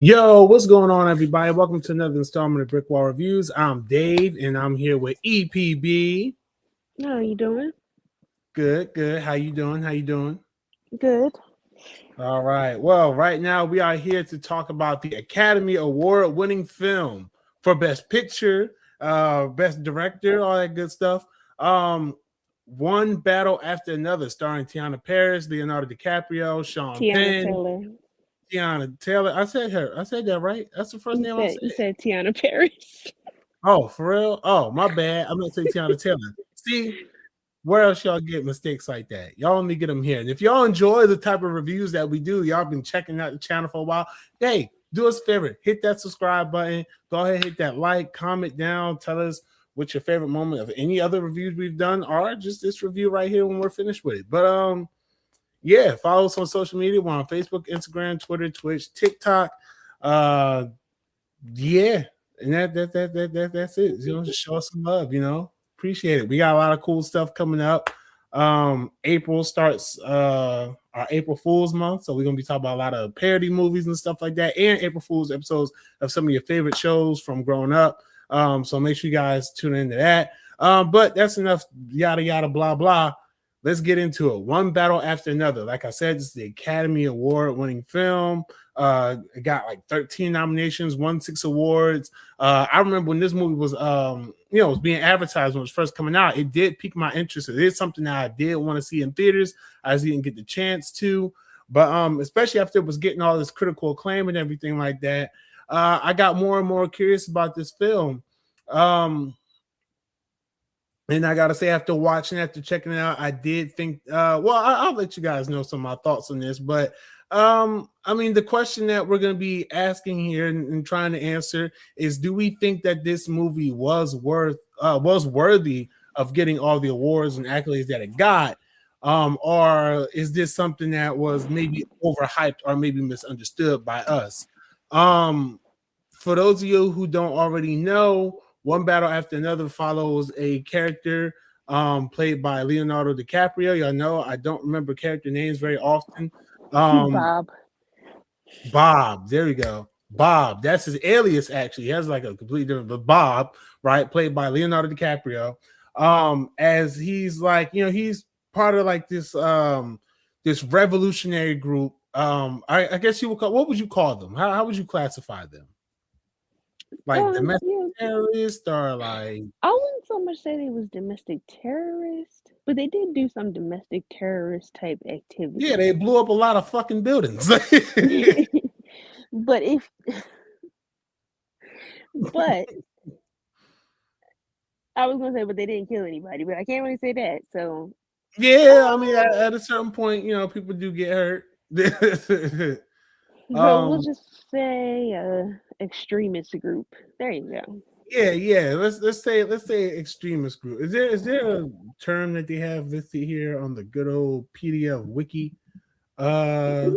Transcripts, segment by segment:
Yo, what's going on, everybody? Welcome to another installment of BrickWall Reviews. I'm Dave, and I'm here with EPB. How you doing? Good, good. How you doing? How you doing? Good. All right. Well, right now we are here to talk about the Academy Award-winning film for Best Picture, Best Director, all that good stuff. Um, One battle after another, starring Tiana Paris, Leonardo DiCaprio, Sean Tiana Penn, Taylor. Tiana Taylor. I said her. I said that right. That's the first You name I said said. you said Tiana Paris. Oh, for real? Oh, my bad. I meant to say Tiana Taylor. See, where else y'all get mistakes like that? Y'all only get them here. And if y'all enjoy the type of reviews that we do, y'all been checking out the channel for a while. Hey, do us a favor, hit that subscribe button. Go ahead, hit that like, comment down, tell us what's your favorite moment of any other reviews we've done, or just this review right here when we're finished with it. But yeah, follow us on social media. We're on Facebook, Instagram, Twitter, Twitch, TikTok. Uh, yeah, and that's it. Just show us some love. Appreciate it. We got a lot of cool stuff coming up. April starts our April Fool's month, so we're gonna be talking about a lot of parody movies and stuff like that, and April Fool's episodes of some of your favorite shows from growing up. So make sure you guys tune into that. But that's enough yada yada blah blah. Let's get into it. One battle after another. Like I said, this is the Academy Award winning film. It got like 13 nominations, won 6 awards. I remember when this movie was was being advertised when it was first coming out, it did pique my interest. It is something that I did want to see in theaters. I just didn't get the chance to, but especially after it was getting all this critical acclaim and everything like that, I got more and more curious about this film. And I gotta say, after checking it out, I did think. I'll let you guys know some of my thoughts on this. But I mean, the question that we're gonna be asking here and trying to answer is: do we think that this movie was worthy of getting all the awards and accolades that it got, or is this something that was maybe overhyped or maybe misunderstood by us? For those of you who don't already know, One Battle After Another follows a character played by Leonardo DiCaprio. Y'all know I don't remember character names very often. Bob. Bob, there we go. Bob, that's his alias. Actually, he has like a completely different, but Bob, right, played by Leonardo DiCaprio. As he's like, he's part of like this revolutionary group. I guess you would call. What would you call them? How would you classify them? Like domestic Yeah. terrorist or like I wouldn't so much say they was domestic terrorist, but they did do some domestic terrorist type activity. yeah, they blew up a lot of fucking buildings. But but I was gonna say, but they didn't kill anybody. But I can't really say that. So Yeah, I mean, at a certain point, people do get hurt. so we'll just say extremist group. There you go. Yeah. Let's say extremist group. Is there a term that they have listed here on the good old PDF wiki? Uh,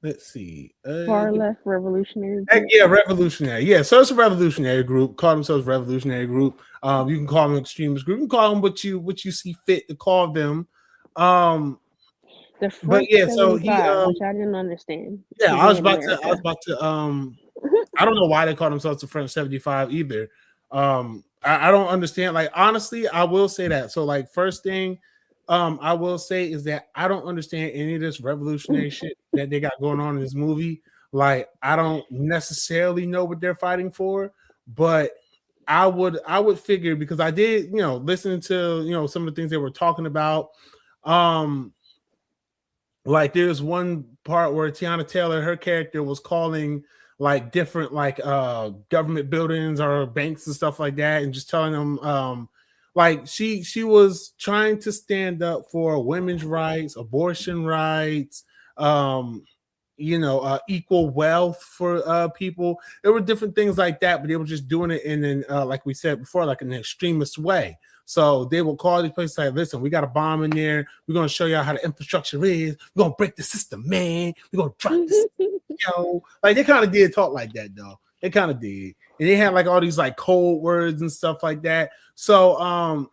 let's see. Far left revolutionary group. Yeah, revolutionary. Yeah, so it's a revolutionary group. Call themselves revolutionary group. You can call them extremist group. You can call them what you see fit to call them. The But French yeah, so he 75, which I didn't understand. yeah, Because I they was in about to America. I don't know why they call themselves the French 75 either. I don't understand. Like, honestly, I will say that. So, like, first thing I will say is that I don't understand any of this revolutionary shit that they got going on in this movie. Like, I don't necessarily know what they're fighting for, but I would figure, because I did, listen to, some of the things they were talking about. Like, there's one part where Tiana Taylor, her character, was calling like different like government buildings or banks and stuff like that, and just telling them like she was trying to stand up for women's rights, abortion rights, equal wealth for people. There were different things like that, but they were just doing it in an like we said before, like an extremist way. So they will call these places like, listen, we got a bomb in there. We're gonna show y'all how the infrastructure is. We're gonna break the system, man. We're gonna drop this, like they kind of did talk like that, though. They kind of did, and they had like all these like code words and stuff like that. So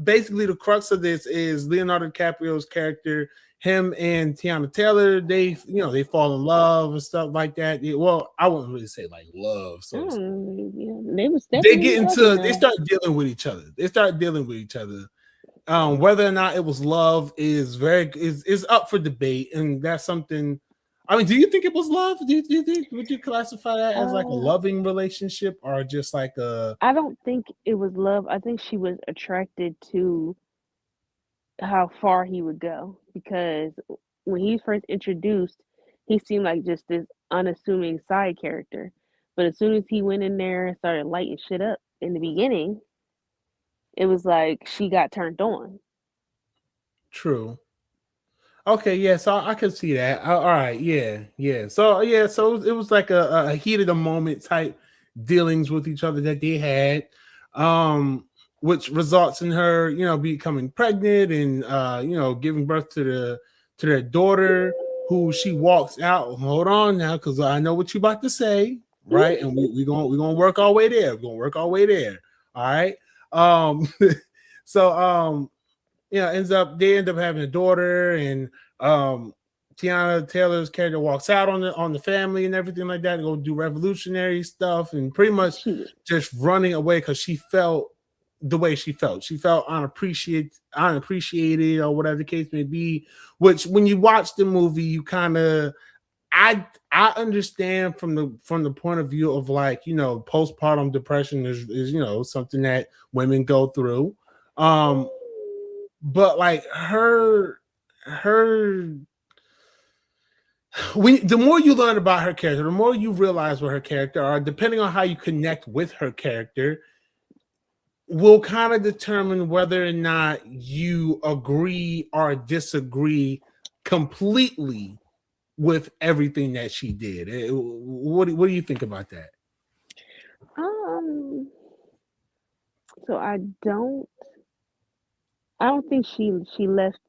basically the crux of this is Leonardo DiCaprio's character him and Tiana Taylor, they fall in love and stuff like that. Well, I wouldn't really say like love, I so to speak. don't, yeah, they was They definitely get talking into they though. start dealing with each other. They start dealing with each other. Whether or not it was love is up for debate, and that's something. I mean, do you think it was love? Do you think would you classify that as like a Uh, loving relationship or just like a I don't think it was love. I think she was attracted to how far he would go because when he was first introduced, he seemed like just this unassuming side character. But as soon as he went in there and started lighting shit up in the beginning, it was like she got turned on. true? Okay, yeah, so I can see that. All right, yeah. So it was like a heat of the moment type dealings with each other that they had, um, which results in her, becoming pregnant and giving birth to their daughter, who she walks out. Hold on now, because I know what you about to say, right? And we gonna work our way there. We're gonna work our way there. All right. Um, so they end up having a daughter, and um Tiana Taylor's character walks out on the family and everything like that, and go do revolutionary stuff, and pretty much She was just running away because she felt the way she felt. She felt unappreciated, or whatever the case may be. Which, when you watch the movie, you kind of I understand from the point of view of, like, postpartum depression is something that women go through. Um, but like her the more you learn about her character, the more you realize what her character are, depending on how you connect with her character, will kind of determine whether or not you agree or disagree completely with everything that she did. What do you think about that? um so I don't think she left.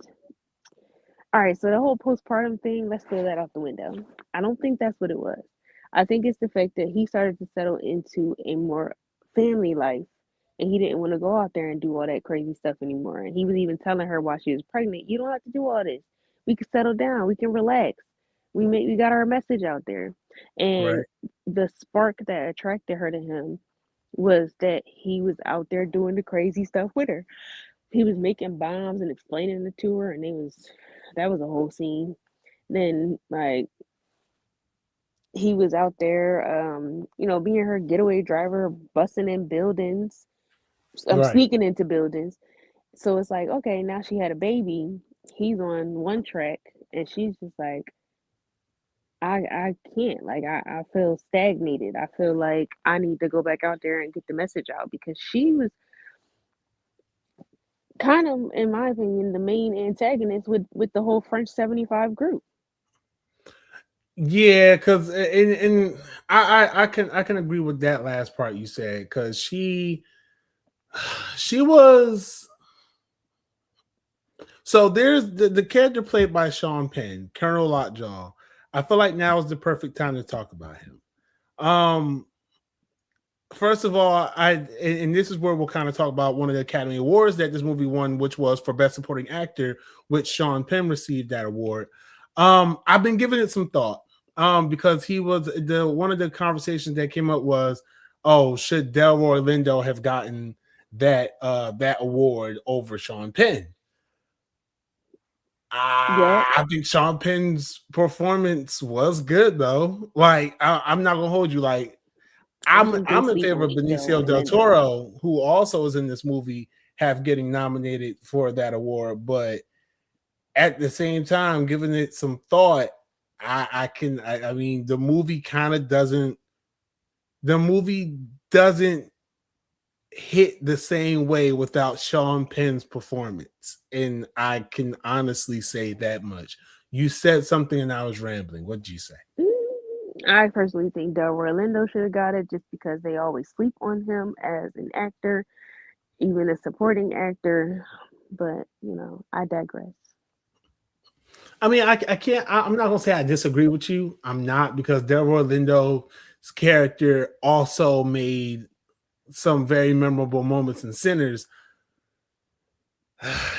All right, so the whole postpartum thing, let's throw that out the window. I don't think that's what it was. I think it's the fact that he started to settle into a more family life and he didn't want to go out there and do all that crazy stuff anymore. And he was even telling her while she was pregnant, you don't have to do all this. We can settle down, we can relax. We got our message out there. And Right. the spark that attracted her to him was that he was out there doing the crazy stuff with her. He was making bombs and explaining it to her, and that was a whole scene. Then like he was out there, being her getaway driver, busting in buildings, Right. sneaking into buildings. So it's like, okay, now she had a baby. He's on one track, and she's just like, I can't. Like I feel stagnated. I feel like I need to go back out there and get the message out because she was kind of, in my opinion, the main antagonist with the whole French 75 group. Yeah, because and I can agree with that last part you said, because she was. So there's the character played by Sean Penn, Colonel Lockjaw. I feel like now is the perfect time to talk about him. Um, First of all, and this is where we'll kind of talk about one of the Academy Awards that this movie won, which was for Best Supporting Actor, which Sean Penn received that award. I've been giving it some thought. Because he was the one of the conversations that came up was, oh, should Delroy Lindo have gotten that award over Sean Penn? Yep. I think Sean Penn's performance was good though. Like, I'm not gonna hold you. Like, I I'm think they I'm in sleep favor of on Benicio Delroy del Lindo. Toro, who also is in this movie, have getting nominated for that award. But at the same time, giving it some thought, I mean, the movie doesn't hit the same way without Sean Penn's performance. And I can honestly say that much. You said something and I was rambling. What did you say? I personally think Delroy Lindo should have got it just because they always sleep on him as an actor, even a supporting actor. But I digress. I mean, I can't. I'm not gonna say I disagree with you. I'm not, because Delroy Lindo's character also made some very memorable moments in Sinners.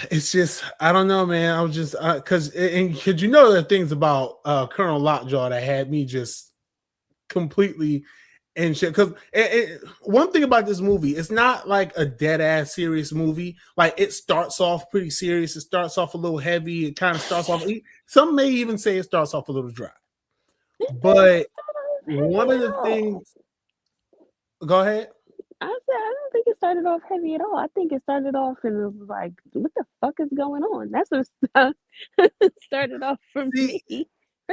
It's just I don't know, man. I was just because and because you know there are things about Colonel Lockjaw that had me just completely and shit. Because one thing about this movie, it's not like a dead ass serious movie. Like it starts off pretty serious. It starts off a little heavy. It kind of starts off. Some may even say it starts off a little dry. It But didn't start off one heavy of at the all. things, go ahead. I said I don't think it started off heavy at all. I think it started off and it was like, what the fuck is going on? That's what started off for See, me.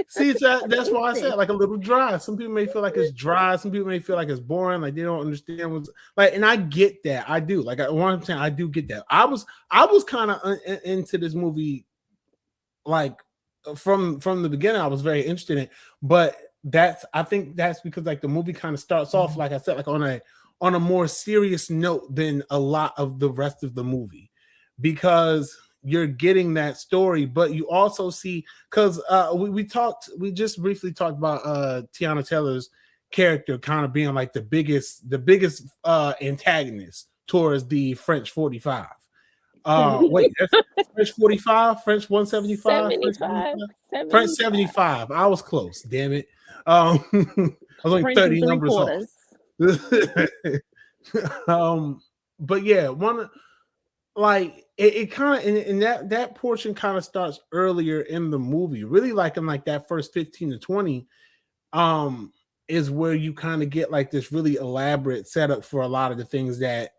See, What that's is why I this? said like a little dry. Some people may feel like it's dry. Some people may feel like it's boring. Like they don't understand what's like. And I get that. I do. Like what I'm saying, I do get that. I was kind of into this movie like from the beginning. I was very interested in it, but I think that's because like the movie kind of starts off like I said like on a more serious note than a lot of the rest of the movie because you're getting that story, but you also see because we just briefly talked about Tiana Taylor's character kind of being like the biggest antagonist towards the French 45. Wait, that's French 45, French 175, French 75, 75, French 75. 75. I was close, damn it. I was only French and 30 three numbers off. quarters. um, but yeah, one like it kind of and that portion kind of starts earlier in the movie, really like in like that first 15 to 20 um is where you kind of get like this really elaborate setup for a lot of the things that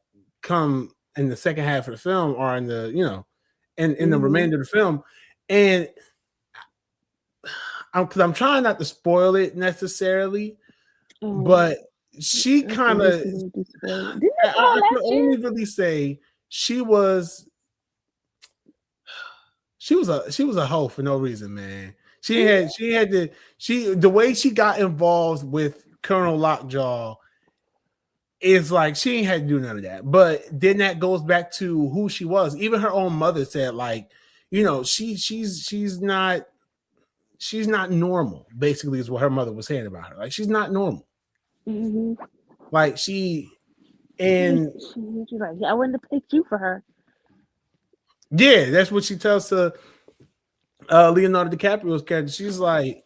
come in the second half of the film or in the in the Mm-hmm. remainder of the film. And because I'm trying not to spoil it necessarily, Oh, but she I think kind it's of gonna be spoiled. Didn't that come out I can last year? only really say she was she was a hoe for no reason, man. The way she got involved with Colonel Lockjaw is like she ain't had to do none of that. But then that goes back to who she was. Even her own mother said, like, she's not normal, basically, is what her mother was saying about her. Like she's not normal. Mm-hmm. Like she She's and like, I wouldn't have picked you for her. yeah, that's what she tells to Leonardo DiCaprio's character. She's like,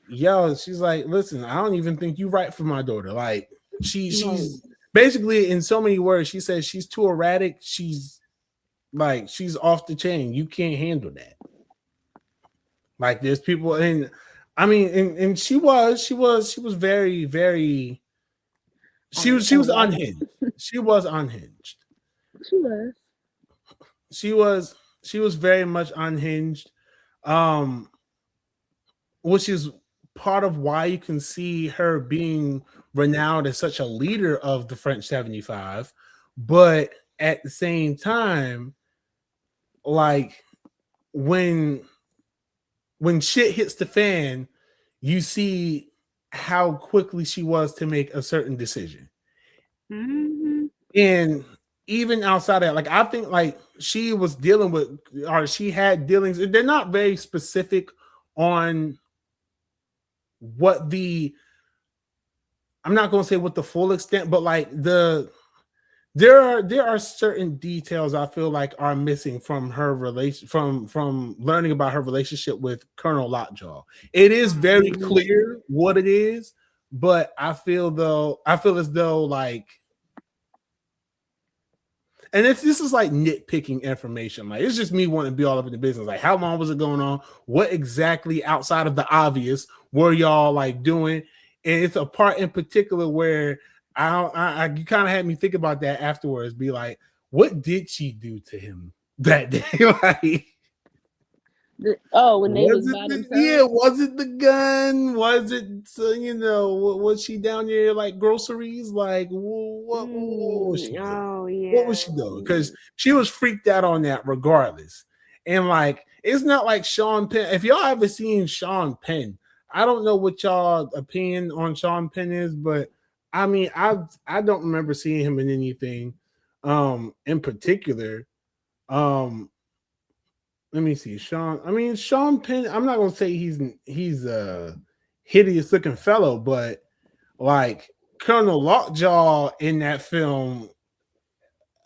listen, I don't even think you right for my daughter. Like Right. she's basically in so many words, she says she's too erratic. She's off the chain. You can't handle that. Like there's people and I mean and she was very, very she was Erratic. unhinged. She was unhinged. She was. She was she was very much unhinged. Um which is part of why you can see her being renowned as such a leader of the French 75. But at the same time, like when when shit hits the fan, you see how quickly she was to make a certain decision. Mm-hmm. And even outside of that, like I think like she was dealing with or she had dealings, they're not very specific on what the I'm not going to say what the full extent, but like there are certain details I feel like are missing from her relation from learning about her relationship with Colonel Lockjaw. It is very clear what it is, but I feel as though like and this is like nitpicking information. Like it's just me wanting to be all up in the business. Like how long was it going on? What exactly outside of the obvious were y'all like doing? And it's a part in particular where I you kind of had me think about that afterwards. Be like, what did she do to him that day? Like, When they was by themselves. was it the gun? Was it was she down there like groceries? Like what was she doing? Oh What was yeah. she doing? Because she was freaked out on that regardless. And like it's not like Sean Penn. If y'all ever seen Sean Penn, I don't know what y'all opinion on Sean Penn is, but I mean I don't remember seeing him in anything in particular. Um let me see. Sean Penn, I'm not gonna say he's a hideous looking fellow, but like Colonel Lockjaw in that film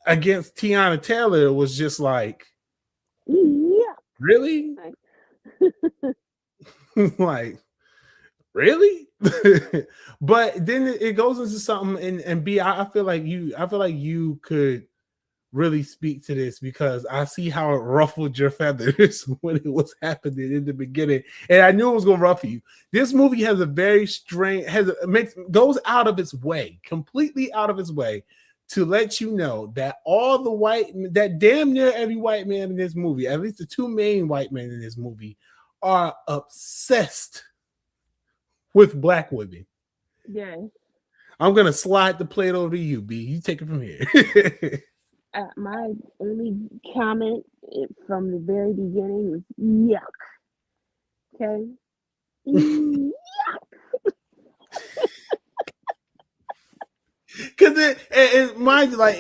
against Tiana Taylor was just like Really? Like, really? But then it goes into something, and B, I feel like you could really speak to this because I see how it ruffled your feathers when it was happening in the beginning, and I knew it was going to ruffle you. This movie has a very strange, goes out of its way, completely out of its way, to let you know that that damn near every white man in this movie, at least the two main white men in this movie, are obsessed with black women. Yes. I'm gonna slide the plate over to you, B. You take it from here. My only comment from the very beginning was yuck. Okay. Because it mind you, like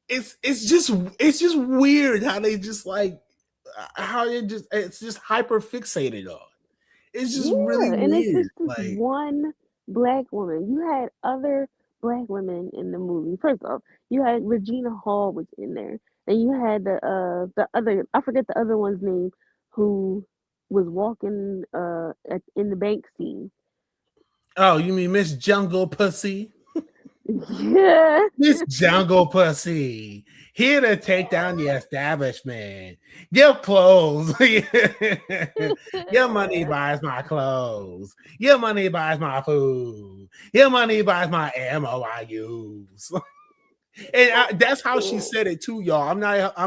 it's just weird how they just like how it's just hyper fixated on. It's just really Yeah, and it's weird. just this Like, one black woman. You had other black women in the movie. First off, you had Regina Hall was in there, and you had the other, I forget the other one's name, who was walking in the bank scene. oh, you mean Miss Jungle Pussy? Yeah. Miss Jungle Pussy, here to take down the establishment. Your clothes. Your money buys my clothes. Your money buys my food. Your money buys my ammo I use. And that's how she said it too, y'all. I'm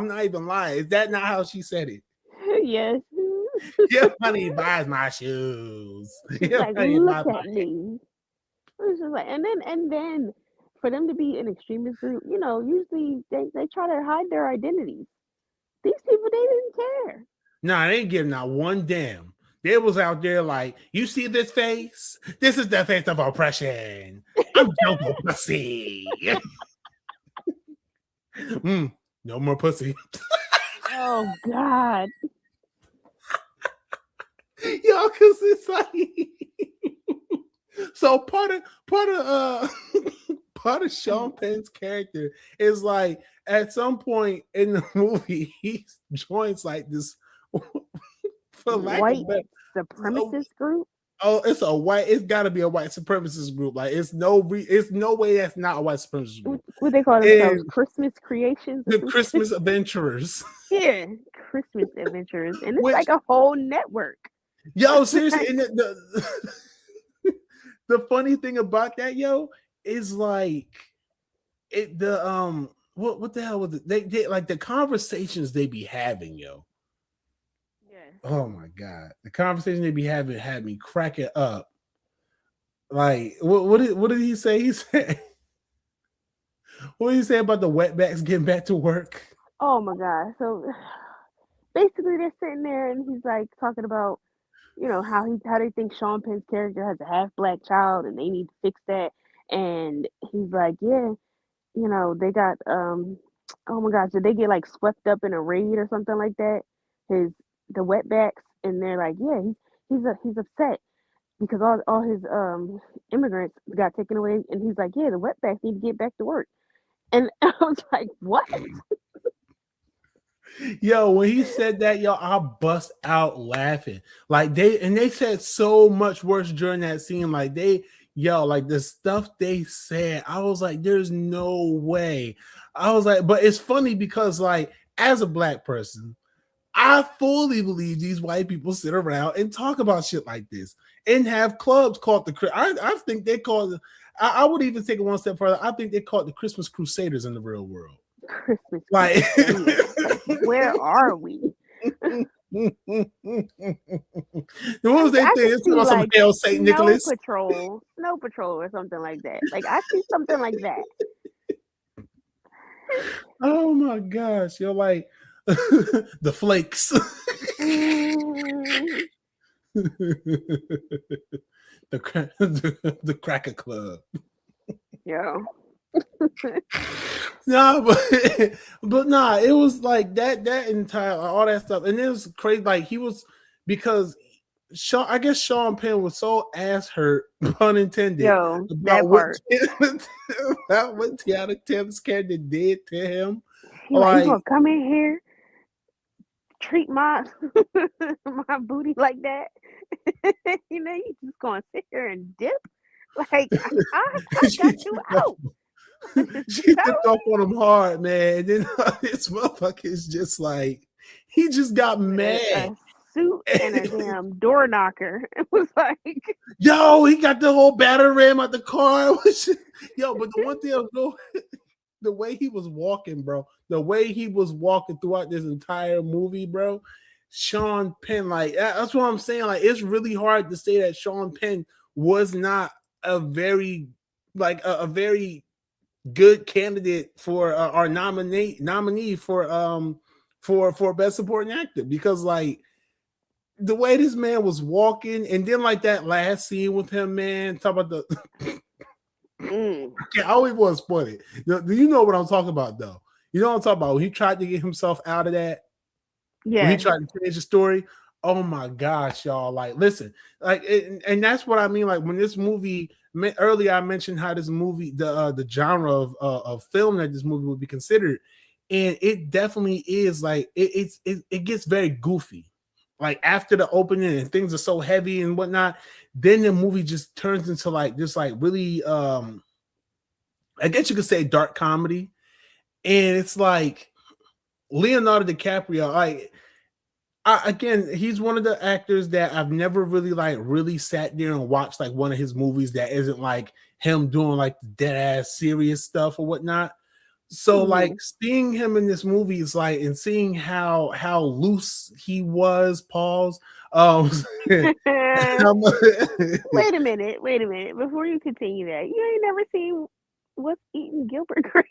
not even lying. Is that not how she said it? Yes. Your money buys my shoes. She's Your like, money look buys my. at me. It's just like, and then for them to be an extremist group, usually they try to hide their identities. These people, they didn't care. Nah, they ain't giving out one damn. They was out there like, you see this face? This is the face of oppression. I'm Jungle Pussy. No more pussy. Oh God. Yo, cause it's like so part of Sean Penn's character is like at some point in the movie he joins like this for lack of White better. supremacist group. Oh, it's got to be a white supremacist group. Like it's no way that's not a white supremacist group. What they call themselves? And Christmas creations or the some shit? Christmas Adventurers, Yeah, Christmas adventurers, and it's which like a whole network. yo seriously, and the funny thing about that is like the what the hell was it? They like the conversations they be having, yo. Yeah. Oh my god, the conversation they be having had me cracking up. Like what did he say? He said what did he say about the wetbacks getting back to work? Oh my God. So basically, they're sitting there, and he's like talking about how they think Sean Penn's character has a half black child and they need to fix that. And he's like, yeah, they got oh my gosh, did they get like swept up in a raid or something like that? The wetbacks, and they're like, yeah, he's upset because all his immigrants got taken away, and he's like, yeah, the wetbacks need to get back to work. And I was like, what? Yo, when he said that, yo, I bust out laughing. Like they said so much worse during that scene. Like like the stuff they said, I was like, there's no way. I was like, but it's funny because like as a black person, I fully believe these white people sit around and talk about shit like this and have clubs called I think they call it. I would even take it one step further. I think they call it the Christmas Crusaders in the real world. Christmas Like, where are we? what was they I thing? could It's see about some like Hail Saint Nicholas. Snow Patrol, or something like that. Like I see something like that. Oh my gosh, you're like the flakes. the Cracker Club. Yeah. Nah, but nah, it was like that entire all that stuff, and it was crazy. Like he was because I guess Sean Penn was so ass hurt, pun intended, Yo, that about part. about what Tiana Tim's character did to him. He Like, gonna come in here treat my my booty like that. You just gonna sit here and dip. Like I got she, you took off, out. Dip she out. took off on him hard, man. And then this motherfucker is just like, he just got With mad. a suit and a damn door knocker. It was like, Yo, he got the whole batter ram out the car. Yo, but the one thing I know, the way he was walking, bro, the way he was walking throughout this entire movie, bro. Sean Penn, like that's what I'm saying. Like, it's really hard to say that Sean Penn was not a very, like a very good candidate for our nominee for best supporting actor, because like the way this man was walking, and then like that last scene with him, man, talk about the I always want to spoil it. Do you know what I'm talking about though? You know what I'm talking about? When he tried to get himself out of that, when he yeah. tried to change the story. Oh my gosh, y'all! Like, listen, like, and that's what I mean. Like, when this movie earlier, I mentioned how this movie, the genre of film that this movie would be considered, and it definitely is. Like, it gets very goofy. Like after the opening and things are so heavy and whatnot, then the movie just turns into like this, like really, I guess you could say dark comedy, and it's like Leonardo DiCaprio, like. Again, he's one of the actors that I've never really like really sat there and watched like one of his movies that isn't like him doing like the dead ass serious stuff or whatnot. So like seeing him in this movie is like, and seeing how loose he was, pause. Wait a minute. Wait a minute. Before you continue that, you ain't never seen What's Eating Gilbert Grape?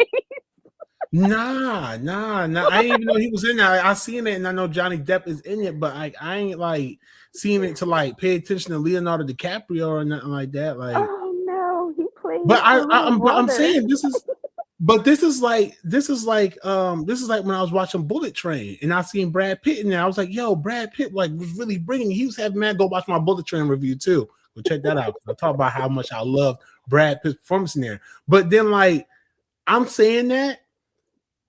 Nah. I didn't even know he was in there. I seen it, and I know Johnny Depp is in it, but I ain't like seeing it to like pay attention to Leonardo DiCaprio or nothing like that. Like, Oh no, he played but the little I'm brother. saying this is like when I was watching Bullet Train and I seen Brad Pitt in there. I was like, yo, Brad Pitt like was really bringing. He was having man go watch my Bullet Train review too. Go check that out. I talk about how much I love Brad Pitt's performance in there. But then like I'm saying that,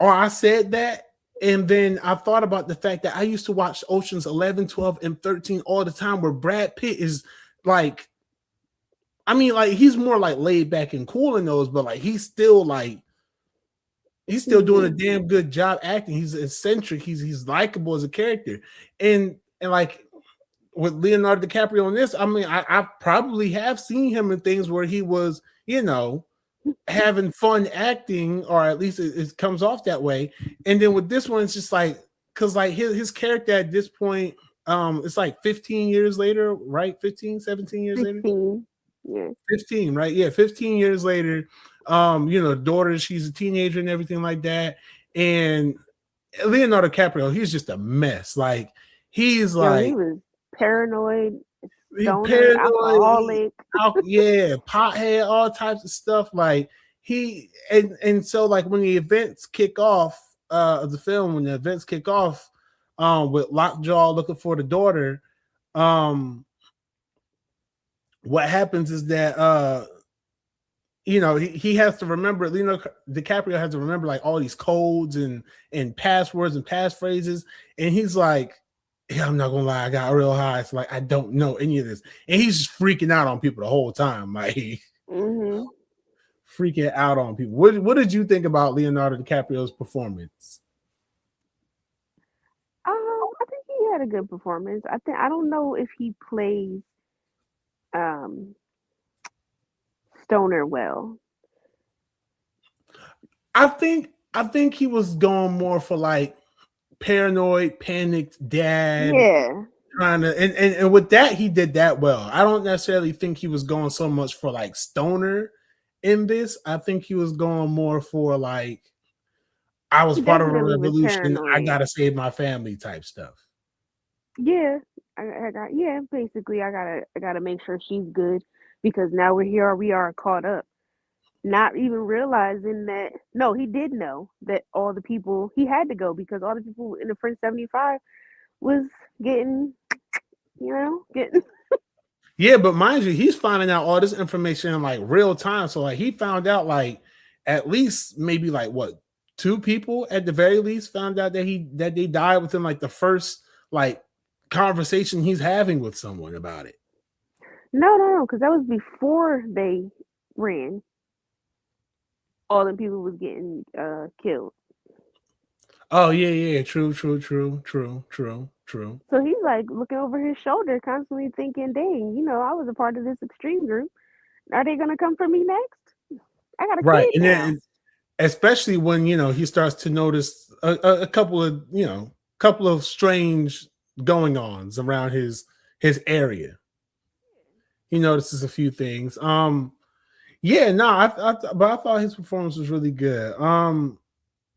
or I said that, and then I thought about the fact that I used to watch Oceans 11, 12, and 13 all the time, where Brad Pitt is like, I mean, like he's more like laid back and cool in those, but like he's still doing a damn good job acting. He's eccentric. He's likable as a character, and like with Leonardo DiCaprio in this, I mean, I probably have seen him in things where he was, having fun acting, or at least it comes off that way. And then with this one, it's just like, because like his character at this point, it's like 15 years later, right? 15, 17 years 16. later? Yeah. 15, right? Yeah, 15 years later, daughter, she's a teenager and everything like that. And Leonardo DiCaprio, he's just a mess. Like, he's Yo, he like, was paranoid, he stoner, paranoid, alcoholic. pothead, all types of stuff. Like he and so like when the events kick off of the film, when the events kick off, with Lockjaw looking for the daughter, what happens is that he has to remember, DiCaprio has to remember like all these codes and passwords and passphrases, and he's like, yeah, I'm not gonna lie, I got real high. It's like I don't know any of this, and he's just freaking out on people the whole time, like freaking out on people. What did you think about Leonardo DiCaprio's performance? I think he had a good performance. I don't know if he plays stoner well. I think he was going more for like paranoid, panicked dad. Yeah. Trying to and with that, he did that well. I don't necessarily think he was going so much for like stoner in this. I think he was going more for like, I was part of a revolution, I gotta save my family type stuff. Yeah. Basically I gotta make sure she's good, because now we are caught up. Not even realizing that, no, he did know that all the people, he had to go because all the people in the French 75 was getting. Yeah, but mind you, he's finding out all this information in like real time. So like he found out like at least maybe like what two people at the very least found out that they died within like the first like conversation he's having with someone about it. No, because that was before they ran. All the people was getting killed. Oh yeah, true. So he's like looking over his shoulder, constantly thinking, "Dang, I was a part of this extreme group. Are they gonna come for me next? I got a Right, kid and now." then especially when he starts to notice a couple of couple of strange going ons around his area. He notices a few things. Yeah, no, but I thought his performance was really good.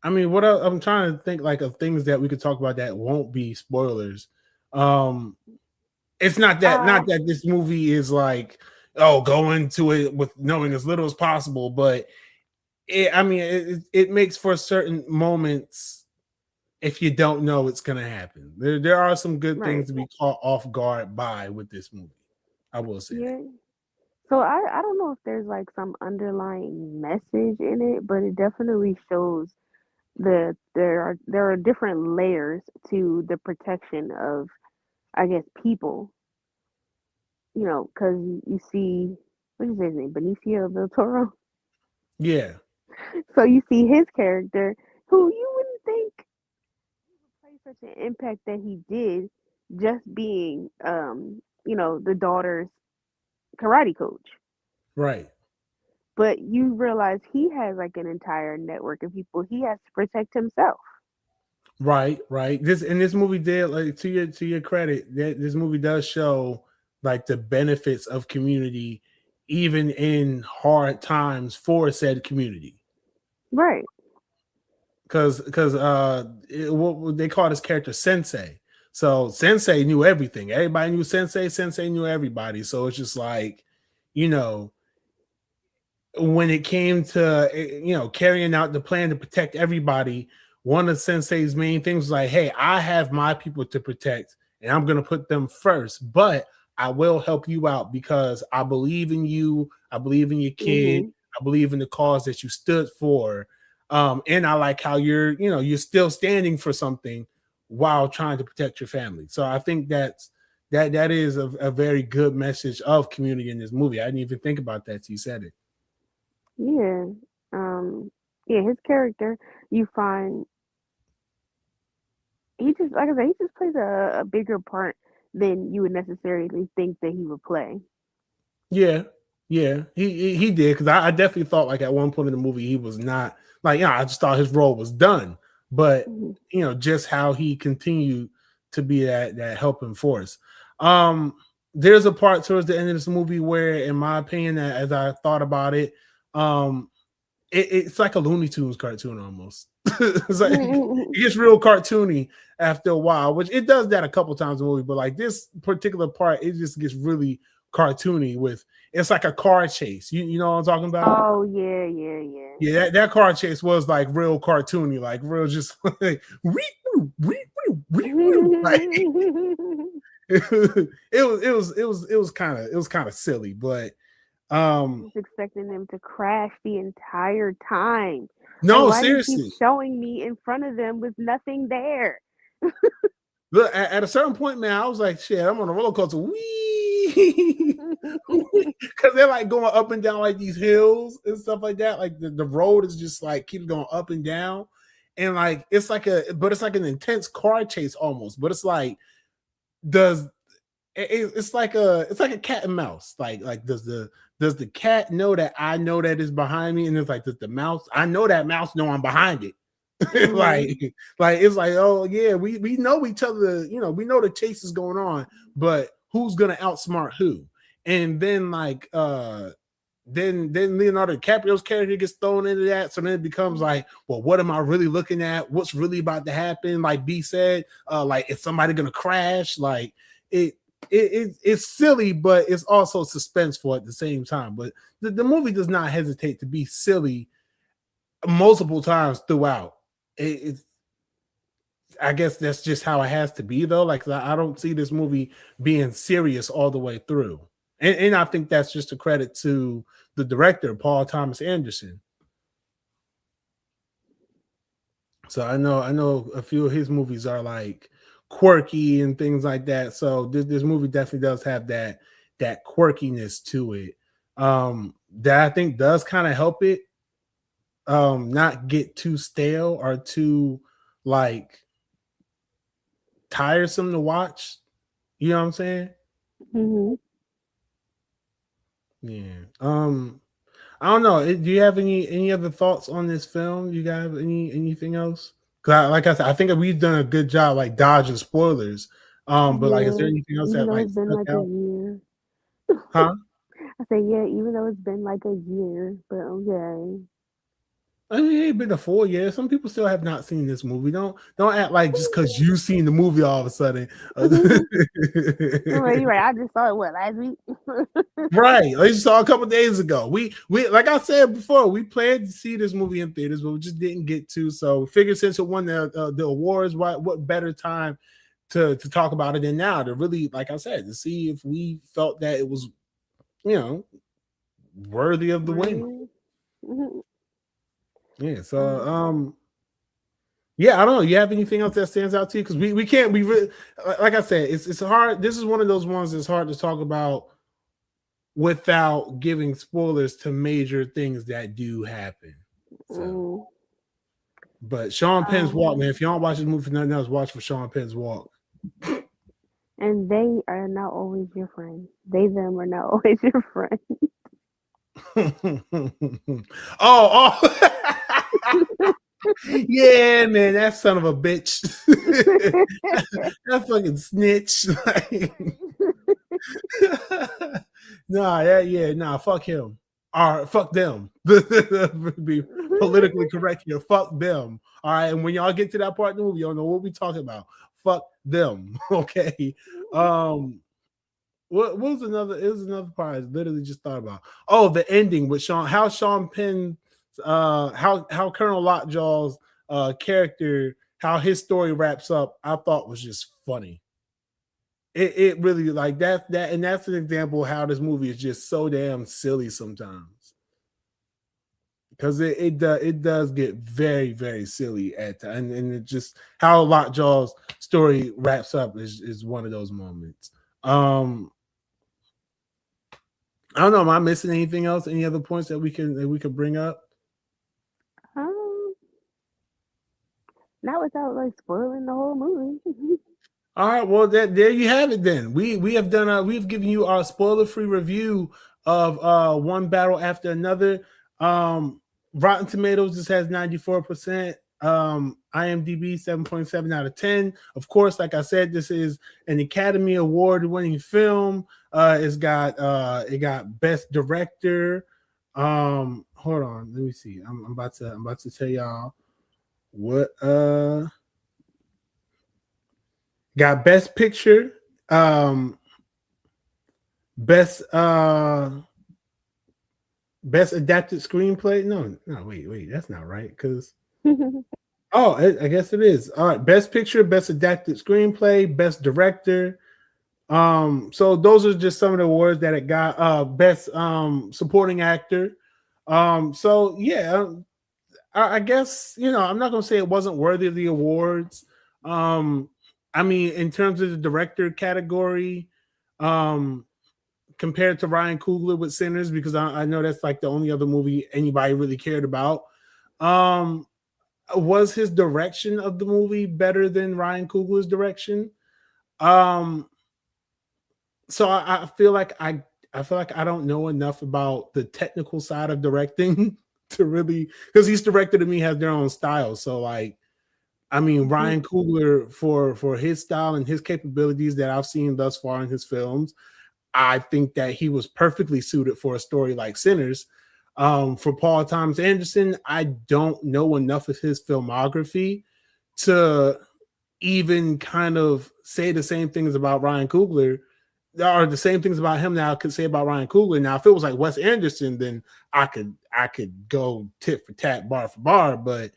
I mean, what else? I'm trying to think like of things that we could talk about that won't be spoilers. Um, it's not that this movie is like, oh, go into it with knowing as little as possible, but it makes for certain moments if you don't know it's gonna happen. There are some good things Right. to be caught off guard by with this movie. I will say that. Yeah. So I don't know if there's like some underlying message in it, but it definitely shows there are different layers to the protection of, I guess, people. Because you see, what is his name, Benicio del Toro. Yeah, So you see his character, who you wouldn't think play such an impact that he did, just being, the daughter's karate coach. right. But you realize he has like an entire network of people he has to protect himself. Right. This movie did, like, to your credit, that this movie does show like the benefits of community, even in hard times for said community. Right. Because what they call this character Sensei. So Sensei knew everything. Everybody knew Sensei. Sensei knew everybody. So it's just like, you know, when it came to carrying out the plan to protect everybody, one of Sensei's main things was like, hey, I have my people to protect and I'm going to put them first, but I will help you out because I believe in you, I believe in your kid, Mhm. I believe in the cause that you stood for, and I like how you're still standing for something while trying to protect your family. So I think that is a very good message of community in this movie. I didn't even think about that till you said it. Yeah. Um yeah, his character, you find he just, like I said, he just plays a bigger part than you would necessarily think that he would play. Yeah, yeah, he did because I definitely thought like at one point in the movie he was not like I just thought his role was done, but Mhm. just how he continued to be that helping force. Um, there's a part towards the end of this movie where, in my opinion, as I thought about it, um, it's like a Looney Tunes cartoon almost. It's like it gets real cartoony after a while, which it does that a couple times in the movie, but like this particular part, it just gets really cartoony with it's like a car chase. You know what I'm talking about? Oh yeah, yeah, yeah. Yeah, that car chase was like real cartoony, like real just like like it was kind of silly, but um Just expecting them to crash the entire time. Like, no, why do you keep seriously. showing me in front of them with nothing there? Look, at a certain point, man, I was like, shit, I'm on a roller coaster. Wee! Because they're like going up and down like these hills and stuff like that. Like the road is just like keeps going up and down. And like it's like an intense car chase almost. But it's like, does it's like a cat and mouse. Like does the cat know that I know that it's behind me? And it's like, does the mouse, I know that mouse know I'm behind it. Mhm. like it's like, oh yeah, we know each other, we know the chase is going on, but who's gonna outsmart who? And then like then Leonardo DiCaprio's character gets thrown into that. So then it becomes like, well, what am I really looking at? What's really about to happen? Like B said, like, is somebody gonna crash? Like it's silly, but it's also suspenseful at the same time. But the movie does not hesitate to be silly multiple times throughout. It's I guess that's just how it has to be though. Like I don't see this movie being serious all the way through. And I think that's just a credit to the director, Paul Thomas Anderson. So I know a few of his movies are like quirky and things like that. So this movie definitely does have that quirkiness to it. That I think does kind of help it not get too stale or too like tiresome to watch. You know what I'm saying? Hmm. Yeah. I don't know. Do you have any other thoughts on this film? You got anything else? Because like I said, I think we've done a good job like dodging spoilers. But like, is there Yeah, anything else even that though like it's been stuck like a out? year. Huh? I say yeah, even though it's been like a year, but okay. I mean, it ain't been a full year. Some people still have not seen this movie. Don't act like just because you seen the movie all of a sudden. You're right. I just saw it what last week. Right. I just saw a couple days ago. We like I said before, we planned to see this movie in theaters, but we just didn't get to. So we figured since it won the awards, what better time to talk about it than now to really, like I said, to see if we felt that it was, you know, worthy of the win. Right. Mhm. Yeah. So Um, yeah, I don't know. You have anything else that stands out to you? Because we can't we really, like I said, it's hard. This is one of those ones that's hard to talk about without giving spoilers to major things that do happen. So, mm, but Sean Penn's Walk, um, man. If you don't watch this movie for nothing else, watch for Sean Penn's Walk. and they are not always your friend. They them are not always your friend. oh. Yeah, man, that son of a bitch. That fucking snitch. Like, nah, yeah, nah, fuck him. Or fuck them. Be politically correct here. Fuck them. All right. And when y'all get to that part of the movie, y'all know what we talking about. Fuck them. Okay. Um, what was another? It was another part I literally just thought about. Oh, the ending with how Sean Penn, how Colonel Lockjaw's character, how his story wraps up. I thought was just funny. It really like that, and that's an example of how this movie is just so damn silly sometimes. Because it does get very silly at times, and it just how Lockjaw's story wraps up is one of those moments. I don't know. Am I missing anything else? Any other points that we could bring up? um, not without like spoiling the whole movie. All right. Well, there you have it. Then we have done we've given you our spoiler free review of one battle after another. Um, Rotten Tomatoes just has 94%. IMDb 7.7 out of 10. Of course, like I said, this is an Academy Award winning film. It got Best Director. Hold on, let me see. I'm about to tell y'all what got Best Picture, best best adapted screenplay. No, wait, that's not right. Because oh, I guess it is. All right, Best Picture, Best Adapted Screenplay, Best Director. So those are just some of the awards that it got. Best Supporting Actor. So yeah, I guess I'm not gonna say it wasn't worthy of the awards. Um, I mean, in terms of the director category, um, compared to Ryan Coogler with Sinners, because I know that's like the only other movie anybody really cared about. Um, was his direction of the movie better than Ryan Coogler's direction? Um, so I feel like I feel like I don't know enough about the technical side of directing to really, because each director to me has their own style. So like, I mean, Ryan Coogler for his style and his capabilities that I've seen thus far in his films, I think that he was perfectly suited for a story like Sinners. For Paul Thomas Anderson, I don't know enough of his filmography to even kind of say the same things about Ryan Coogler or the same things about him now I could say about Ryan Coogler. Now, if it was like Wes Anderson, then I could go tit for tat, bar for bar, but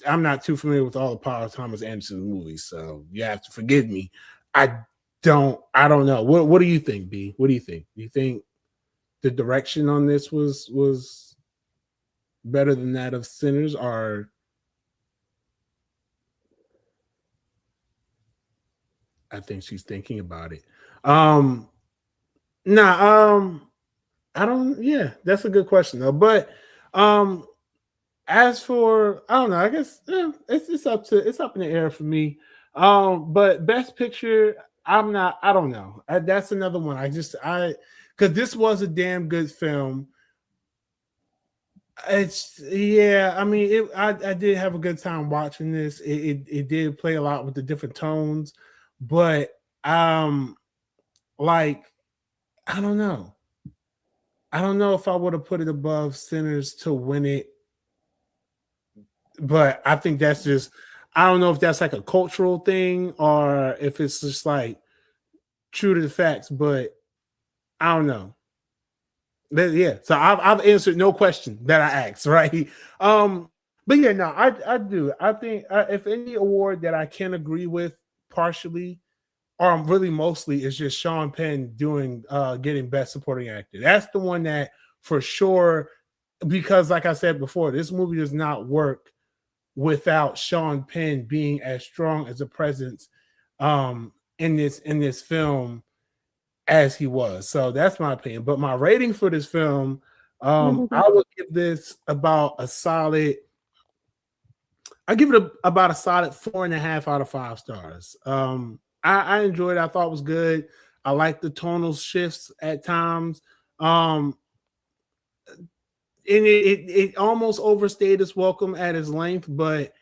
I'm not too familiar with all the Paul Thomas Anderson movies, so you have to forgive me. I I don't know. What do you think, B? What do you think? Do you think the direction on this was better than that of Sinners, or I think she's thinking about it. Um, nah, I don't. Yeah, that's a good question though. But um, as for I don't know. I guess it's up in the air for me. But best picture, I'm not. I don't know. That's another one. I because this was a damn good film. It's yeah. I mean, I did have a good time watching this. It did play a lot with the different tones, but um, like I don't know. I don't know if I would have put it above Sinners to win it, but I think that's just I don't know if that's like a cultural thing or if it's just like true to the facts, but I don't know. Yeah, so I've answered no question that I asked, right? But yeah, no, I do. I think if any award that I can agree with partially or really mostly is just Sean Penn doing getting best supporting actor. That's the one that for sure because like I said before, this movie does not work without Sean Penn being as strong as a presence in this film as he was. So that's my opinion. But my rating for this film, I would give this about a solid. I give it about a solid 4.5 out of 5 stars. I enjoyed it. I thought it was good. I like the tonal shifts at times. And it almost overstayed its welcome at its length, but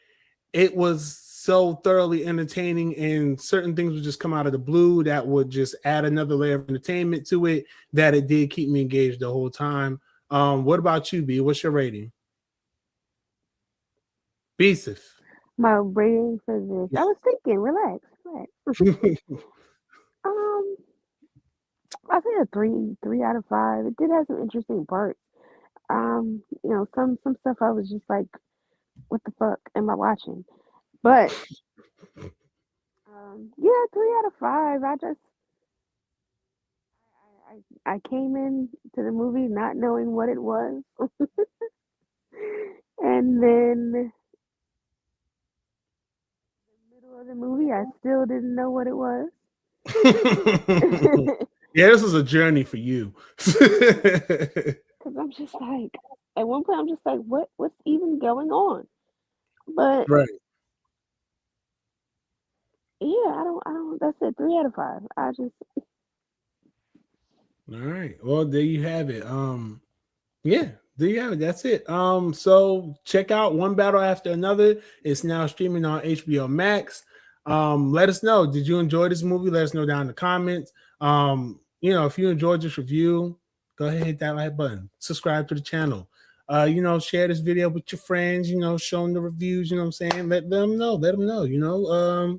it was so thoroughly entertaining and certain things would just come out of the blue that would just add another layer of entertainment to it that it did keep me engaged the whole time. What about you, B? What's your rating? Beesif. My rating for this, I Yeah. was thinking, relax, relax. Um, I say a three out of five. It did have some interesting parts. Some stuff I was just like, what the fuck am I watching? But yeah, 3 out of 5. I came in to the movie not knowing what it was, and then middle of the movie, I still didn't know what it was. Yeah, this is a journey for you. Because I'm just like, at one point, I'm just like, what's even going on? But Right. yeah, I don't. That's it. 3 out of 5. I just All right. Well, there you have it. Yeah, there you have it. That's it. So check out One Battle After Another. It's now streaming on HBO Max. Let us know. Did you enjoy this movie? Let us know down in the comments. If you enjoyed this review, go ahead and hit that like button. Subscribe to the channel. Share this video with your friends, show them the reviews, you know what I'm saying? Let them know. Let them know,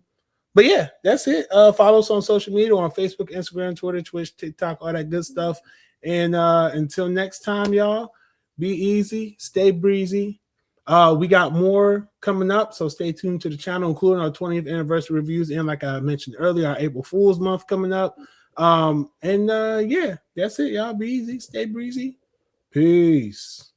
But yeah, that's it. Follow us on social media on Facebook, Instagram, Twitter, Twitch, TikTok, all that good stuff. And until next time, y'all, be easy, stay breezy. We got more coming up, so stay tuned to the channel, including our 20th anniversary reviews. And like I mentioned earlier, our April Fool's month coming up. Yeah, that's it, y'all. Be easy, stay breezy. Peace.